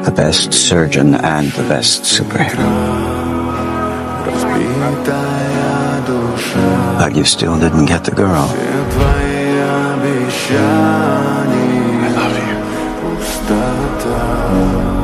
the best surgeon and the best superhero. But you still didn't get the girl. I love you.